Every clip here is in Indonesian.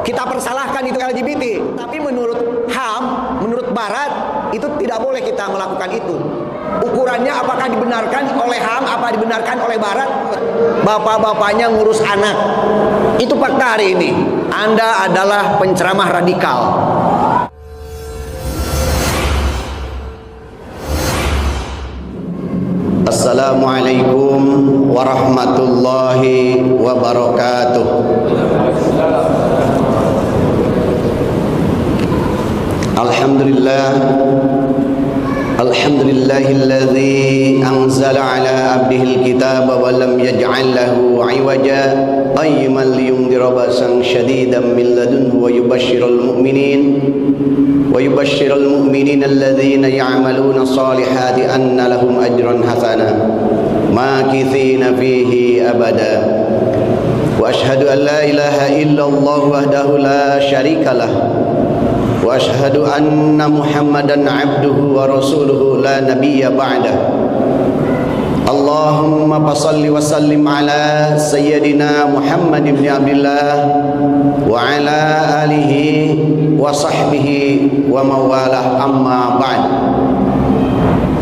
kita persalahkan itu LGBT, tapi menurut HAM, menurut Barat itu tidak boleh kita melakukan itu. Ukurannya apakah dibenarkan oleh HAM, apa dibenarkan oleh Barat? Bapak-bapaknya ngurus anak. Itu fakta hari ini. Anda adalah penceramah radikal. Assalamualaikum warahmatullahi wabarakatuh. Alhamdulillah, alhamdulillahilladzi anzala ala abdihil kitaba wa lam yaj'al lahu 'iwaja qayyiman liyundhira ba'san shadidan min ladunhu wa yubashshiral mu'minin alladhina ya'maluna salihati anna lahum ajran hasana makithina fihi abada. Wa ashhadu an la ilaha illallah wahdahu la syarikalah wa ashhadu anna Muhammadan abduhu wa rasuluhu la nabiyya ba'dah. Allahumma salli wa sallim ala sayyidina Muhammad ibn Abdullah wa ala alihi wa sahbihi wa mawalah, amma ba'd.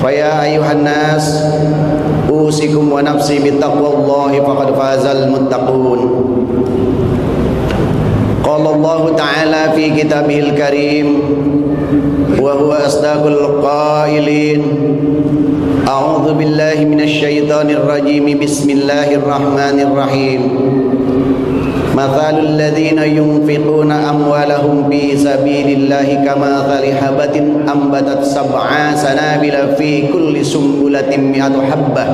Faya ayuhan nas, usikum wa nafsi bittaqwallahi faqad fazal muttaqun. Qala Allah Ta'ala fi kitabihil karim wa huwa asdaqul qailin. A'udzu billahi minasy syaithanir rajim. Bismillahirrahmanirrahim. Mathalul ladzina yunfiquna amwalahum fi sabilillahi kamathali habatin ambatat sab'a sanabila fi kulli sumbulatin mi'atu habbah.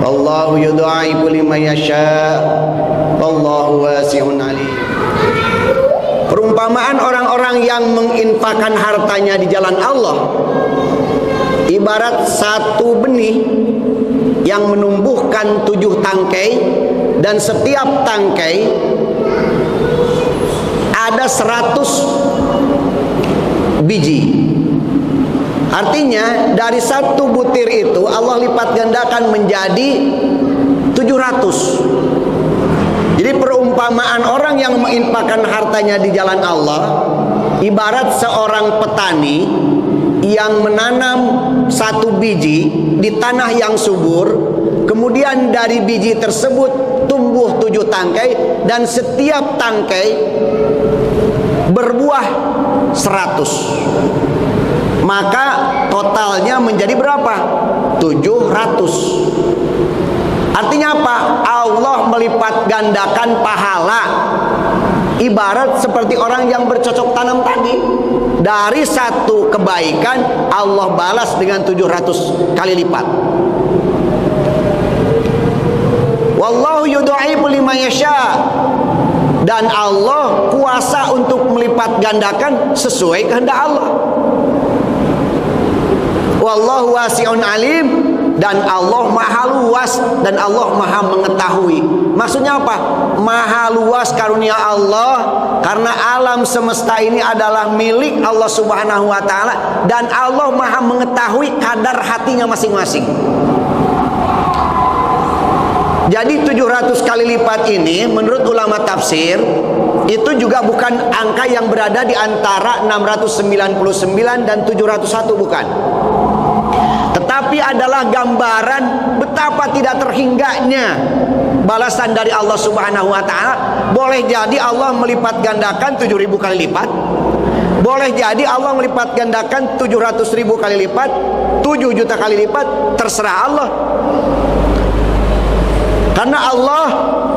Wallahu yudha'ifu liman yasha'. Wallahu wasi'un 'alim. Perumpamaan orang-orang yang menginfakkan hartanya di jalan Allah ibarat satu benih yang menumbuhkan 7 tangkai, dan setiap tangkai ada 100 biji. Artinya dari satu butir itu Allah lipat gandakan menjadi 700. Jadi perumpamaan orang yang menginfakkan hartanya di jalan Allah ibarat seorang petani yang menanam satu biji di tanah yang subur, kemudian dari biji tersebut tumbuh 7 tangkai, dan setiap tangkai berbuah 100. Maka totalnya menjadi berapa? 700. Artinya apa? Allah melipat gandakan pahala. Ibarat seperti orang yang bercocok tanam tadi. Dari satu kebaikan Allah balas dengan 700 kali lipat. Wallahu yudha'ifu liman yasha. Dan Allah kuasa untuk melipat gandakan sesuai kehendak Allah. Wallahu wasi'un alim. Dan Allah maha luas, dan Allah maha mengetahui. Maksudnya apa? Maha luas karunia Allah, karena alam semesta ini adalah milik Allah Subhanahu wa ta'ala, dan Allah maha mengetahui kadar hatinya masing-masing. Jadi 700 kali lipat ini menurut ulama tafsir itu juga bukan angka yang berada di antara 699 dan 701, bukan. Tetapi adalah gambaran betapa tidak terhingganya balasan dari Allah Subhanahu wa ta'ala. Boleh jadi Allah melipat gandakan 7.000 kali lipat, boleh jadi Allah melipat gandakan 700.000 kali lipat, 7 juta kali lipat, terserah Allah. Karena Allah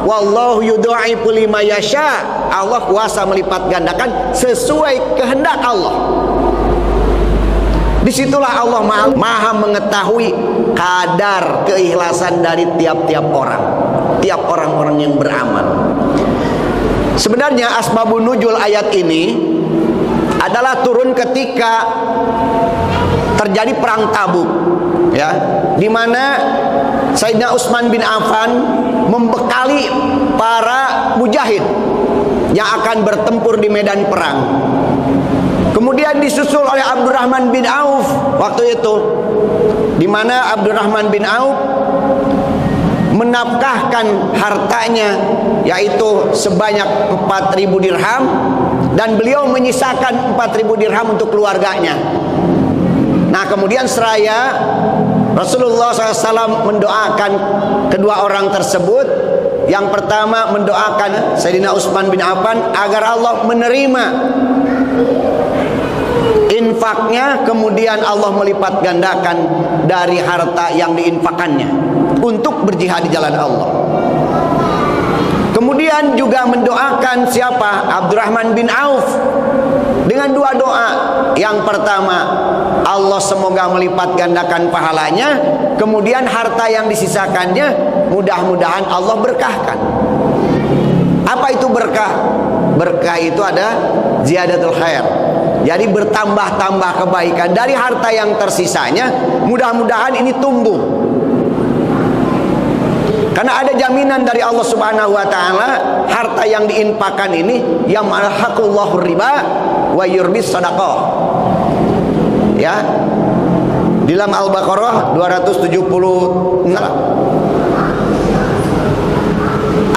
wallahu yudha'ifu liman yasha, Allah kuasa melipat gandakan sesuai kehendak Allah. Disitulah Allah maha mengetahui kadar keikhlasan dari tiap-tiap orang, tiap orang-orang yang beramal. Sebenarnya asbabun nuzul ayat ini adalah turun ketika terjadi perang Tabuk, ya, di mana Sayyidina Utsman bin Affan membekali para mujahid yang akan bertempur di medan perang. Kemudian disusul oleh Abdurrahman bin Auf waktu itu, di mana Abdurrahman bin Auf menafkahkan hartanya, yaitu sebanyak 4.000 dirham, dan beliau menyisakan 4.000 dirham untuk keluarganya. Nah, kemudian seraya Rasulullah SAW mendoakan kedua orang tersebut. Yang pertama, mendoakan Sayyidina Utsman bin Affan agar Allah menerima infaknya, kemudian Allah melipat gandakan dari harta yang diinfakannya untuk berjihad di jalan Allah. Kemudian juga mendoakan siapa? Abdurrahman bin Auf dengan dua doa. Yang pertama, Allah semoga melipat gandakan pahalanya, kemudian harta yang disisakannya mudah-mudahan Allah berkahkan. Apa itu berkah? Berkah itu ada ziyadatul khair. Jadi bertambah-tambah kebaikan dari harta yang tersisanya, mudah-mudahan ini tumbuh. Karena ada jaminan dari Allah Subhanahu wa taala, harta yang diinfakkan ini yamhaqullahu riba wa yurbis shadaqah. Ya. Di dalam Al-Baqarah 276.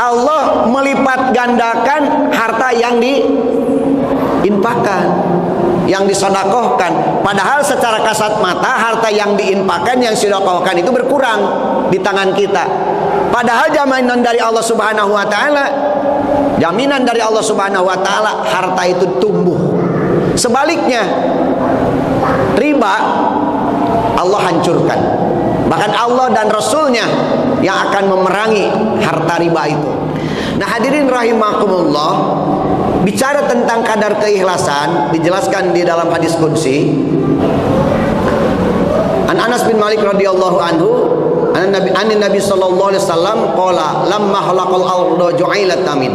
Allah melipat gandakan harta yang diinfakkan, yang disedekahkan. Padahal secara kasat mata harta yang diinfakkan, yang disedekahkan itu berkurang di tangan kita. Padahal jaminan dari Allah Subhanahu wa taala, jaminan dari Allah Subhanahu wa taala harta itu tumbuh. Sebaliknya, riba Allah hancurkan. Bahkan Allah dan Rasulnya yang akan memerangi harta riba itu. Nah, hadirin rahimakumullah, bicara tentang kadar keikhlasan dijelaskan di dalam hadis qudsi. An Anas bin Malik radhiyallahu anhu, Nabi sallallahu alaihi wasallam qala lamma khalaqal arda ju'ilat tamid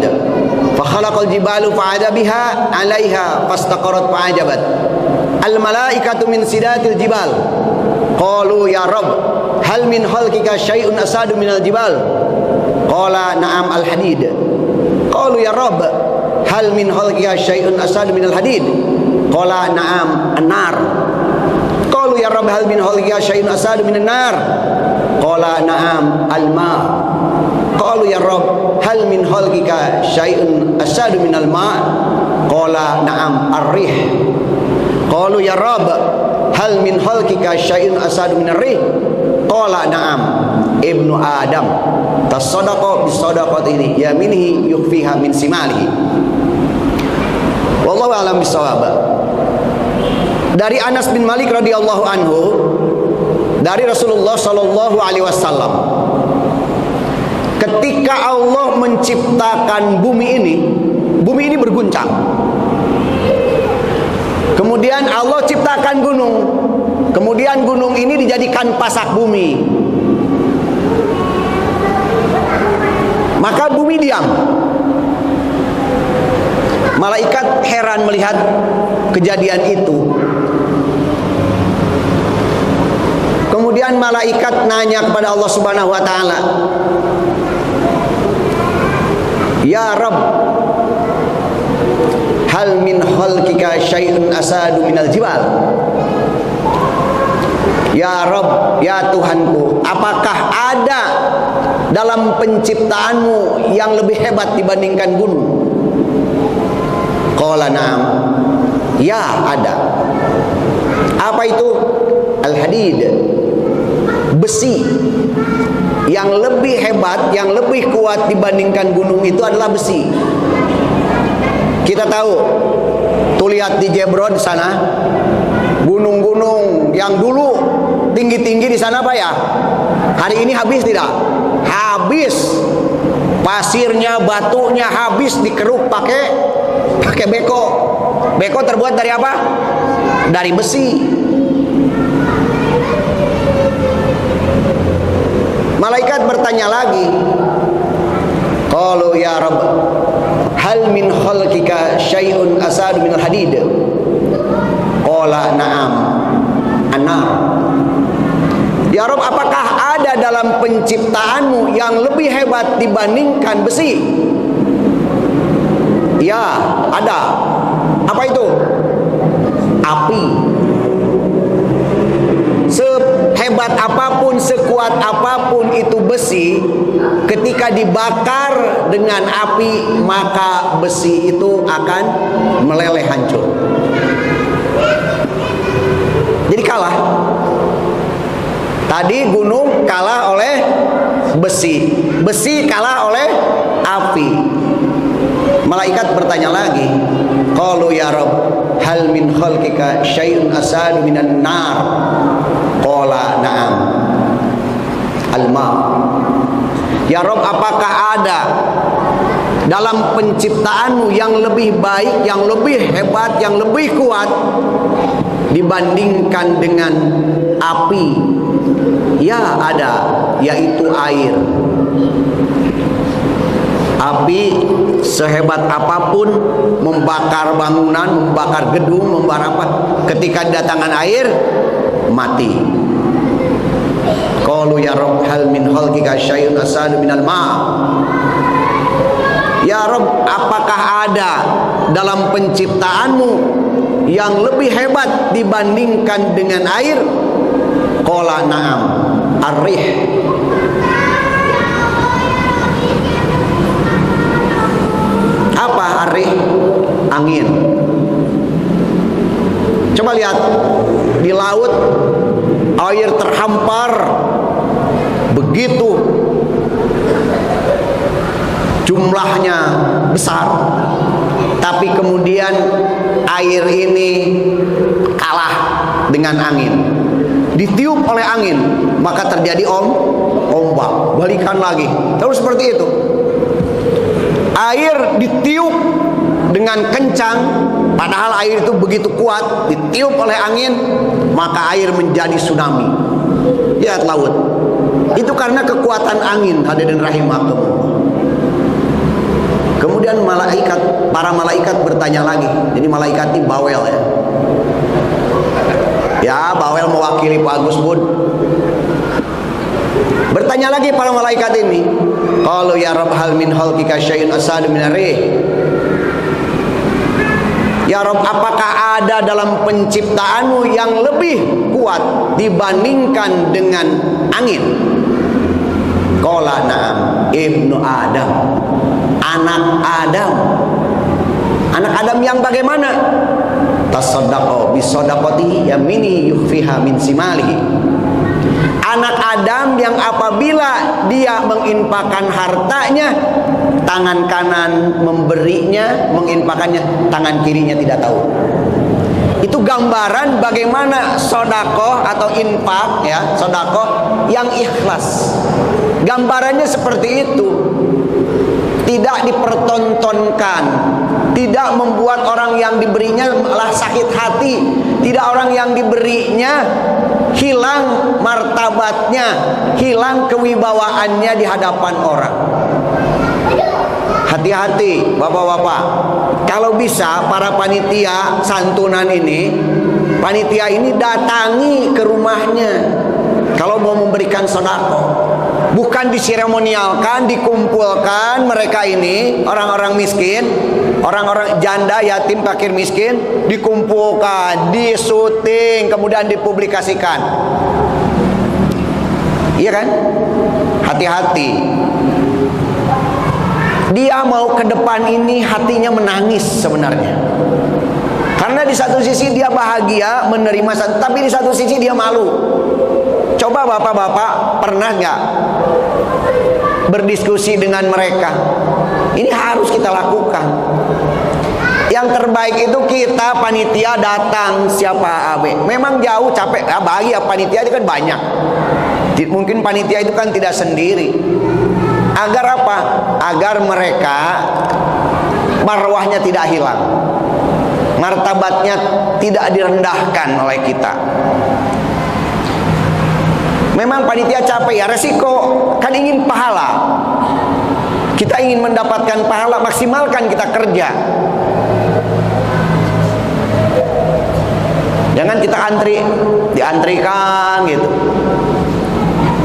fa khalaqal jibalu fa'ada biha 'alaiha fastaqarat fa'ajabat al malaikatu min sidatil jibal qalu ya rabb hal min khalqika syai'un asadu minal jibal qala na'am al hadid qalu ya rabb hal min khalqika syai'un asadu minal hadid qala na'am an-nar qalu ya rabb hal min khalqika syai'un asadu minan nar qala na'am al-ma qalu ya rabb hal min khalqika syai'un asadu minal ma qala na'am ar-rih qalu ya rabb hal min khalqika syai'un asadu minar rih qala na'am ibnu adam tasaddaqa bisadaqatihi yaminihi yukhfiha min simalihi. Wallahu a'lam bissawab. Dari Anas bin Malik radhiyallahu anhu, dari Rasulullah sallallahu alaihi wasallam, ketika Allah menciptakan bumi ini berguncang. Kemudian Allah ciptakan gunung. Kemudian gunung ini dijadikan pasak bumi. Maka bumi diam. Malaikat heran melihat kejadian itu. Kemudian malaikat nanya kepada Allah Subhanahu wa taala, "Ya Rabb, hal min khalqika syai'un asadu minal jibal?" Ya Rabb, ya Tuhanku, apakah ada dalam penciptaanmu yang lebih hebat dibandingkan gunung? Qala na'am. Ya, ada. Apa itu? Al-hadid. Besi. Yang lebih hebat, yang lebih kuat dibandingkan gunung itu adalah besi. Kita tahu, tuh lihat di Jebron sana, gunung-gunung yang dulu tinggi-tinggi di sana apa ya? Hari ini habis tidak? Habis. Pasirnya, batunya habis dikeruk pakai beko. Beko terbuat dari apa? Dari besi. Malaikat bertanya lagi, qalu ya Rabb, hal min khalqika syai'un asadu minal hadid? Qala na'am, an-nar. Ya Rabb, apakah ada dalam penciptaanmu yang lebih hebat dibandingkan besi? Ya, ada. Apa itu? Api. sehebat apapun, sekuat apapun itu besi, ketika dibakar dengan api, maka besi itu akan meleleh hancur. Jadi kalah. Tadi gunung kalah oleh besi, besi kalah oleh api. Malaikat bertanya lagi, qalu ya Rabb, hal min khalqika syai'un asadu minan nar? Qala na'am, al-ma. Ya Rabb, apakah ada dalam penciptaanmu yang lebih baik, yang lebih hebat, yang lebih kuat dibandingkan dengan api? Ya ada, yaitu air. Api sehebat apapun membakar bangunan, membakar gedung, membakar apa, ketika datangkan air mati. Qalu ya Rabb, hal min khalqika syai'un asadu minal ma'? Ya Rabb, apakah ada dalam penciptaanmu yang lebih hebat dibandingkan dengan air? Qala na'am, ar-rih. Apa ar-rih? Angin. Coba lihat di laut, air terhampar begitu jumlahnya besar, tapi kemudian air ini kalah dengan angin, ditiup oleh angin, maka terjadi ombak, balikan lagi, terus seperti itu. Air ditiup dengan kencang, padahal air itu begitu kuat, ditiup oleh angin, maka air menjadi tsunami. Lihat laut, itu karena kekuatan angin. Hadirin rahimakumullah. Kemudian para malaikat bertanya lagi. Jadi malaikat ini bawel ya. Ya, bawel mewakili Pak Agus Bud. Bertanya lagi para malaikat ini, qalu ya Rabb, hal min khalqika syai'un asadu minar rih? Ya Rabb, apakah ada dalam penciptaanmu yang lebih kuat dibandingkan dengan angin? Qala na'am, ibnu Adam, anak Adam. Anak Adam yang bagaimana? Tasaddaqa bisadaqatihi yamini yukhfiha min simalihi. Anak Adam yang apabila dia menginfakkan hartanya, tangan kanan memberinya, menginfakannya, tangan kirinya tidak tahu. Itu gambaran bagaimana sodakoh atau infak, ya, sodakoh yang ikhlas. Gambarannya seperti itu. Tidak dipertontonkan, tidak membuat orang yang diberinya malah sakit hati, tidak orang yang diberinya hilang martabatnya, hilang kewibawaannya di hadapan orang. Hati-hati bapak-bapak, kalau bisa para panitia santunan ini, panitia ini datangi ke rumahnya kalau mau memberikan sedekah. Bukan diseremonialkan, dikumpulkan mereka ini, orang-orang miskin, orang-orang janda, yatim, fakir, miskin, dikumpulkan, disuting, kemudian dipublikasikan. Iya kan? Hati-hati. Dia mau ke depan ini hatinya menangis sebenarnya. Karena di satu sisi dia bahagia menerima, tapi di satu sisi dia malu. Coba bapak-bapak pernah nggak berdiskusi dengan mereka? Ini harus kita lakukan. Yang terbaik itu kita panitia datang, siapa AB. Memang jauh capek, bahagia panitia itu kan banyak. Mungkin panitia itu kan tidak sendiri. Agar apa? Agar mereka marwahnya tidak hilang, martabatnya tidak direndahkan oleh kita. Memang panitia capek ya, resiko, kan ingin pahala. Kita ingin mendapatkan pahala, maksimalkan kita kerja. Jangan kita antri, diantrikan gitu.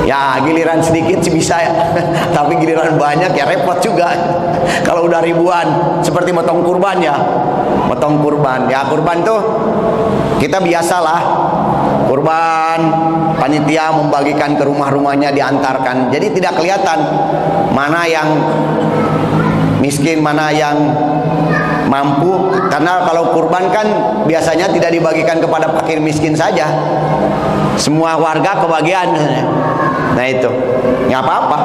Ya giliran sedikit sih bisa ya, tapi giliran banyak ya repot juga. Kalau udah ribuan, seperti motong kurban ya, motong kurban. Ya kurban tuh kita biasalah kurban, panitia membagikan ke rumah-rumahnya, diantarkan. Jadi tidak kelihatan mana yang miskin, mana yang mampu. Karena kalau kurban kan biasanya tidak dibagikan kepada fakir miskin saja, semua warga kebagian. Nah itu nggak apa-apa,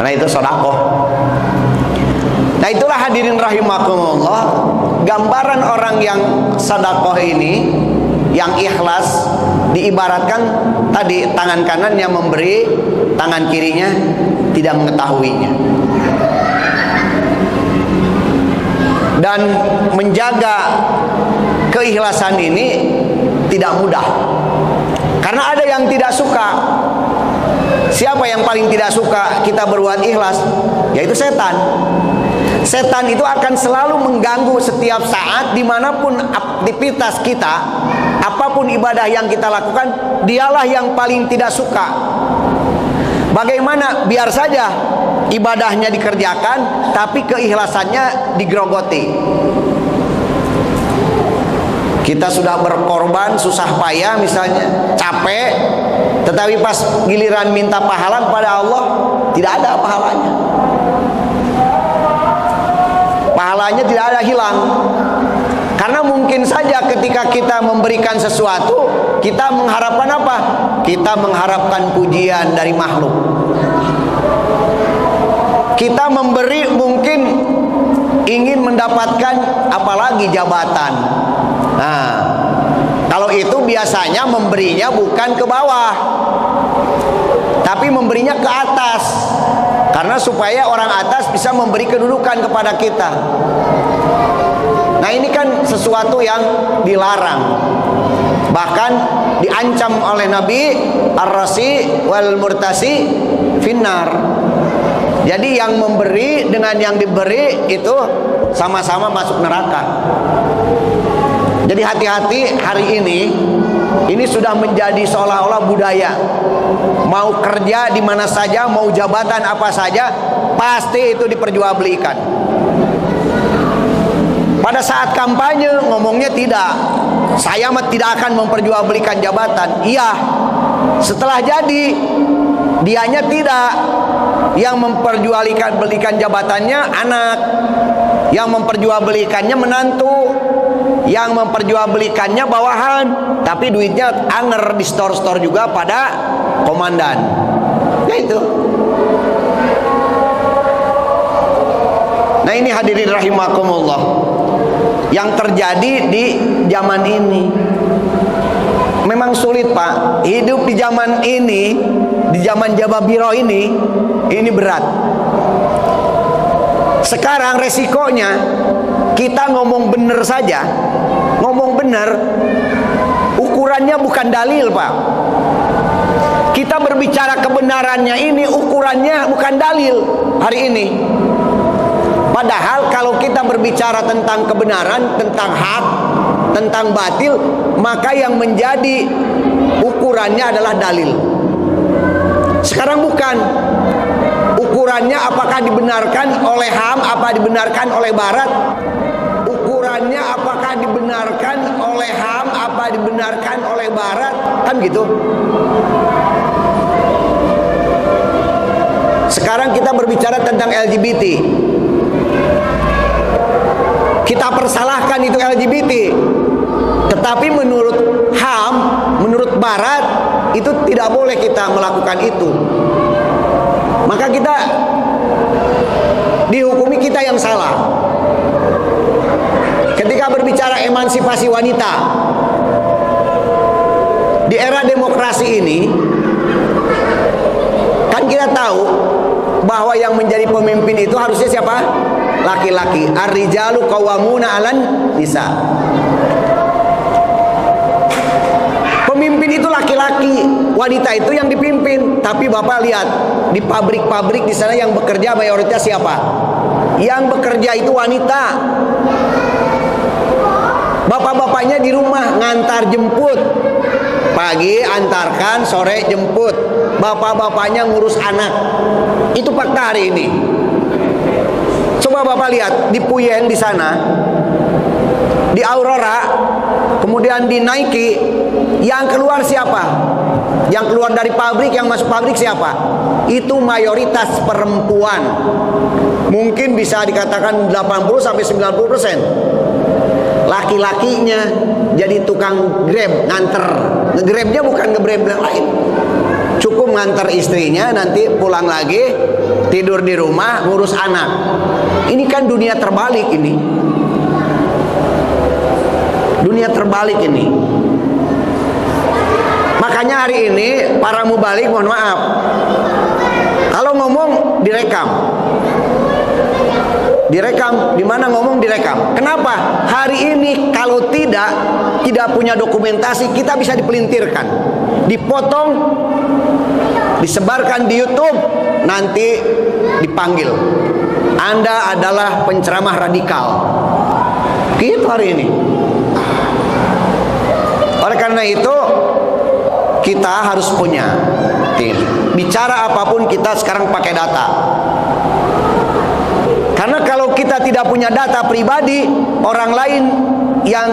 karena itu sedekah. Nah itulah hadirin rahimakumullah, gambaran orang yang sedekah ini, yang ikhlas, diibaratkan tadi tangan kanannya memberi, tangan kirinya tidak mengetahuinya. Dan menjaga keikhlasan ini tidak mudah, karena ada yang tidak suka. Siapa yang paling tidak suka kita berbuat ikhlas? Yaitu setan. Setan itu akan selalu mengganggu setiap saat, dimanapun aktivitas kita, apapun ibadah yang kita lakukan, dialah yang paling tidak suka. Bagaimana? Biar saja ibadahnya dikerjakan, tapi keikhlasannya digerogoti. Kita sudah berkorban, susah payah misalnya, capek, tetapi pas giliran minta pahala kepada Allah, tidak ada pahalanya. Pahalanya tidak ada, hilang. Karena mungkin saja ketika kita memberikan sesuatu, kita mengharapkan apa? Kita mengharapkan pujian dari makhluk. Kita memberi mungkin ingin mendapatkan apalagi jabatan. Nah, kalau itu biasanya memberinya bukan ke bawah, tapi memberinya ke atas. Karena supaya orang atas bisa memberi kedudukan kepada kita. Nah ini kan sesuatu yang dilarang, bahkan diancam oleh Nabi, ar-rasi wal murtasi finnar. Jadi yang memberi dengan yang diberi itu sama-sama masuk neraka. Jadi hati-hati hari ini sudah menjadi seolah-olah budaya. Mau kerja di mana saja, mau jabatan apa saja, pasti itu diperjualbelikan. Pada saat kampanye ngomongnya tidak, saya tidak akan memperjualbelikan jabatan. Iya, setelah jadi dianya tidak. Yang memperjualbelikan jabatannya anak, yang memperjualbelikannya menantu, yang memperjualbelikannya bawahan, tapi duitnya anger di store-store juga pada komandan. Ya itu. Nah ini hadirin rahimakumullah, yang terjadi di zaman ini. Memang sulit Pak, hidup di zaman ini, di zaman Jababiro ini berat. Sekarang resikonya kita ngomong bener saja, ngomong bener, ukurannya bukan dalil Pak. Kita berbicara kebenarannya ini ukurannya bukan dalil hari ini. Padahal kalau kita berbicara tentang kebenaran, tentang hak, tentang batil, maka yang menjadi ukurannya adalah dalil. Sekarang bukan. Ukurannya apakah dibenarkan oleh HAM, apa dibenarkan oleh Barat? Ukurannya apakah dibenarkan oleh HAM, apa dibenarkan oleh Barat? Kan gitu. Sekarang kita berbicara tentang LGBT. Kita persalahkan itu LGBT. Tetapi menurut HAM, menurut Barat, itu tidak boleh kita melakukan itu. Maka kita dihukumi kita yang salah. Ketika berbicara emansipasi wanita, di era demokrasi ini, kan kita tahu bahwa yang menjadi pemimpin itu harusnya siapa? Laki-laki. Ar-rijalu qawwamuna 'alan nisa. Pemimpin itu laki-laki, wanita itu yang dipimpin. Tapi Bapak lihat di pabrik-pabrik di sana yang bekerja mayoritas siapa? Yang bekerja itu wanita. Bapak-bapaknya di rumah ngantar jemput. Pagi antarkan, sore jemput. Bapak-bapaknya ngurus anak. Itu fakta hari ini. Coba Bapak lihat di Puyen di sana, di Aurora, kemudian di Nike, yang keluar siapa? Yang keluar dari pabrik, yang masuk pabrik siapa? Itu mayoritas perempuan. Mungkin bisa dikatakan 80 sampai 90%. Laki-lakinya jadi tukang grab, nganter. Nge-grabnya bukan nge-grab yang lain. Cukup nganter istrinya, nanti pulang lagi, tidur di rumah, ngurus anak. Ini kan dunia terbalik ini. Dunia terbalik ini. Makanya hari ini para mubalik, mohon maaf, kalau ngomong direkam. Direkam, di mana ngomong direkam. Kenapa? Hari ini kalau tidak punya dokumentasi, kita bisa dipelintirkan, dipotong, disebarkan di YouTube, nanti dipanggil. Anda adalah penceramah radikal. Gitu hari ini. Oleh karena itu, kita harus punya. Bicara apapun kita sekarang pakai data. Karena kalau kita tidak punya data pribadi, orang lain yang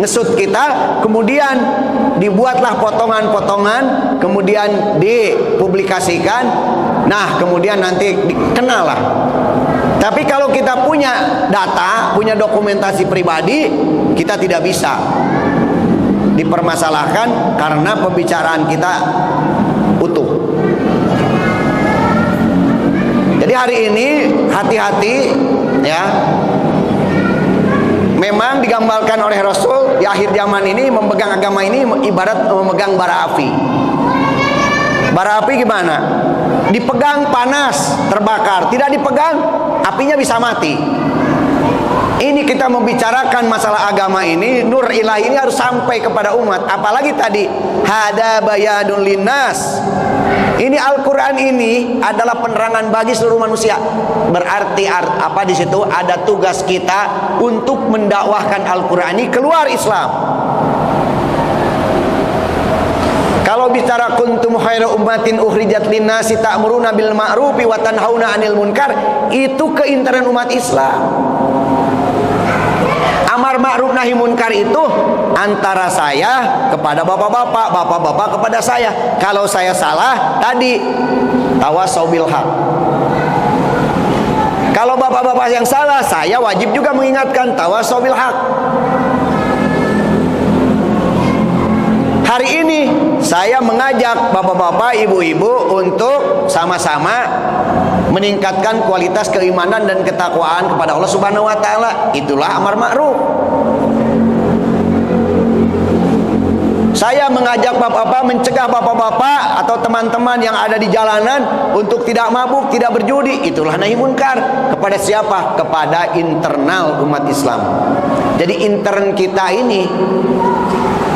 ngesut kita, kemudian dibuatlah potongan-potongan, kemudian dipublikasikan, nah kemudian nanti dikenal lah. Tapi kalau kita punya data, punya dokumentasi pribadi, kita tidak bisa dipermasalahkan karena pembicaraan kita utuh. Jadi hari ini hati-hati ya. Memang digambarkan oleh Rasul di akhir zaman ini memegang agama ini ibarat memegang bara api. Bara api gimana? Dipegang panas, terbakar. Tidak dipegang, apinya bisa mati. Ini kita membicarakan masalah agama ini, nur ilahi ini harus sampai kepada umat. Apalagi tadi hada bayadun linnas. Ini Al-Quran ini adalah penerangan bagi seluruh manusia. Berarti apa di situ? Ada tugas kita untuk mendakwahkan Al-Quran ini keluar Islam. Kalau bicara kuntum khairu ummatin ukhrijat linnasi ta'muruna bil ma'rufi wa tanhauna 'anil munkar, itu keintiman umat Islam. Amar ma'ruf nahi munkar itu antara saya kepada bapak-bapak, bapak-bapak kepada saya. Kalau saya salah tadi tawasau bil haq. Kalau bapak-bapak yang salah, saya wajib juga mengingatkan tawasau bil haq. Hari ini saya mengajak bapak-bapak, ibu-ibu untuk sama-sama meningkatkan kualitas keimanan dan ketakwaan kepada Allah Subhanahu wa taala. Itulah amar ma'ruf. Saya mengajak bapak-bapak, mencegah bapak-bapak atau teman-teman yang ada di jalanan untuk tidak mabuk, tidak berjudi. Itulah nahi munkar. Kepada siapa? Kepada internal umat Islam. Jadi intern kita ini.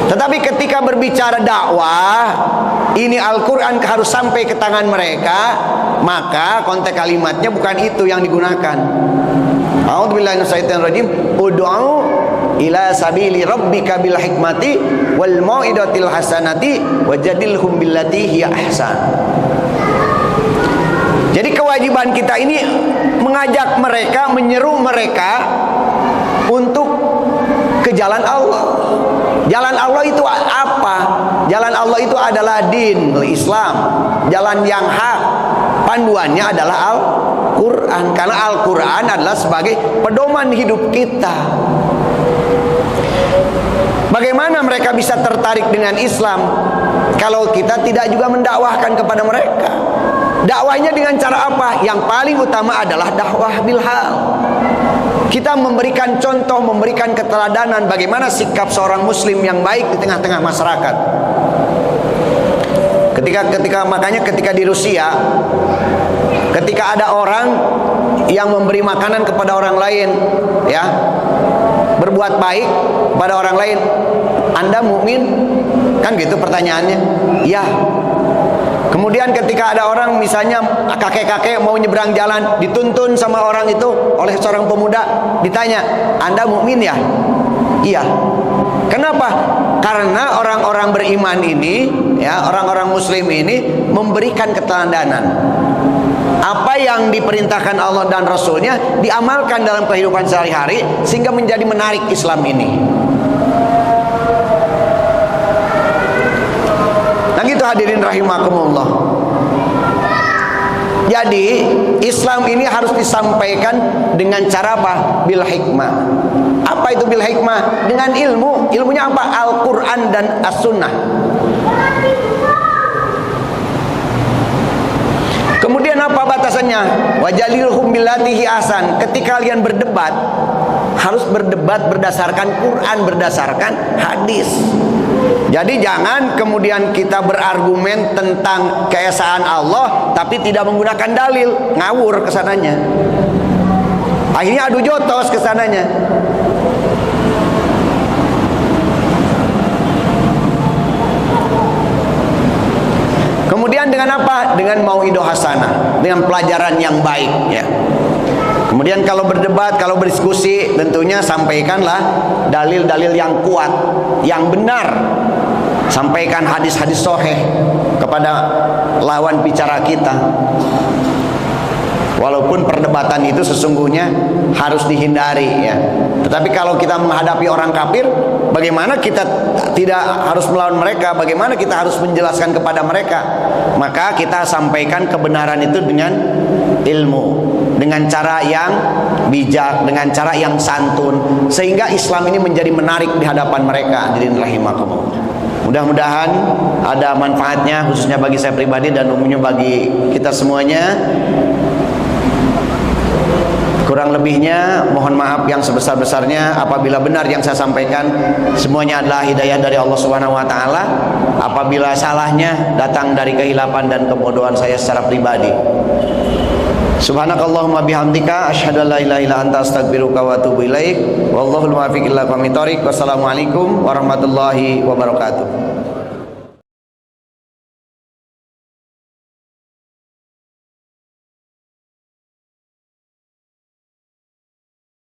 Tetapi ketika berbicara dakwah, ini Al-Quran harus sampai ke tangan mereka, maka konteks kalimatnya bukan itu yang digunakan. A'udzubillahi minasyaitonir rajim. Ud'u ila sabili rabbika bil hikmati wal mau'idatil hasanati wajadilhum billati hiya ahsan. Jadi kewajiban kita ini mengajak mereka, menyeru mereka untuk ke jalan Allah. Jalan Allah itu apa? Jalan Allah itu adalah din, Islam, jalan yang hak. Panduannya adalah Al-Quran. Karena Al-Quran adalah sebagai pedoman hidup kita. Bagaimana mereka bisa tertarik dengan Islam kalau kita tidak juga mendakwahkan kepada mereka? Dakwahnya dengan cara apa? Yang paling utama adalah dakwah bil hal. Kita memberikan contoh, memberikan keteladanan bagaimana sikap seorang muslim yang baik di tengah-tengah masyarakat. Makanya ketika di Rusia, ketika ada orang yang memberi makanan kepada orang lain, ya, berbuat baik kepada orang lain, Anda mukmin? Kan gitu pertanyaannya. Ya. Kemudian ketika ada orang misalnya kakek-kakek mau nyebrang jalan, dituntun sama orang itu oleh seorang pemuda, ditanya, Anda mukmin ya? Iya. Kenapa? Karena orang-orang beriman ini, ya, orang-orang muslim ini memberikan keteladanan. Apa yang diperintahkan Allah dan Rasulnya diamalkan dalam kehidupan sehari-hari sehingga menjadi menarik Islam ini. itu hadirin rahimakumullah. Jadi Islam ini harus disampaikan dengan cara apa? Bil hikmah. Apa itu bil hikmah? Dengan ilmu. Ilmunya apa? Al-Quran dan As-Sunnah. Kemudian apa batasannya? Wajalilhum billatihi ahsan. Ketika kalian berdebat, harus berdebat berdasarkan Quran, berdasarkan hadis. Jadi jangan kemudian kita berargumen tentang keesaan Allah tapi tidak menggunakan dalil, ngawur kesananya. Akhirnya adu jotos kesananya. Kemudian dengan apa? Dengan mauidhah hasanah, dengan pelajaran yang baik, ya. Kemudian kalau berdebat, kalau berdiskusi, tentunya sampaikanlah dalil-dalil yang kuat, yang benar. Sampaikan hadis-hadis sahih kepada lawan bicara kita. Walaupun perdebatan itu sesungguhnya harus dihindari, ya. Tetapi kalau kita menghadapi orang kafir, bagaimana kita tidak harus melawan mereka? Bagaimana kita harus menjelaskan kepada mereka? Maka kita sampaikan kebenaran itu dengan ilmu, dengan cara yang bijak, dengan cara yang santun, sehingga Islam ini menjadi menarik di hadapan mereka. Hadirin rahimakumullah. Mudah-mudahan ada manfaatnya, khususnya bagi saya pribadi dan umumnya bagi kita semuanya. Kurang lebihnya mohon maaf yang sebesar-besarnya apabila benar yang saya sampaikan. Semuanya adalah hidayah dari Allah Subhanahu wa taala. Apabila salahnya datang dari kehilapan dan kebodohan saya secara pribadi. Subhanakallahumma bihamdika asyhadu an la ilaha illa anta astaghfiruka wa atubu ilaik. Wallahul muwaffiq ila aqwamit thoriq. Wassalamualaikum warahmatullahi wabarakatuh.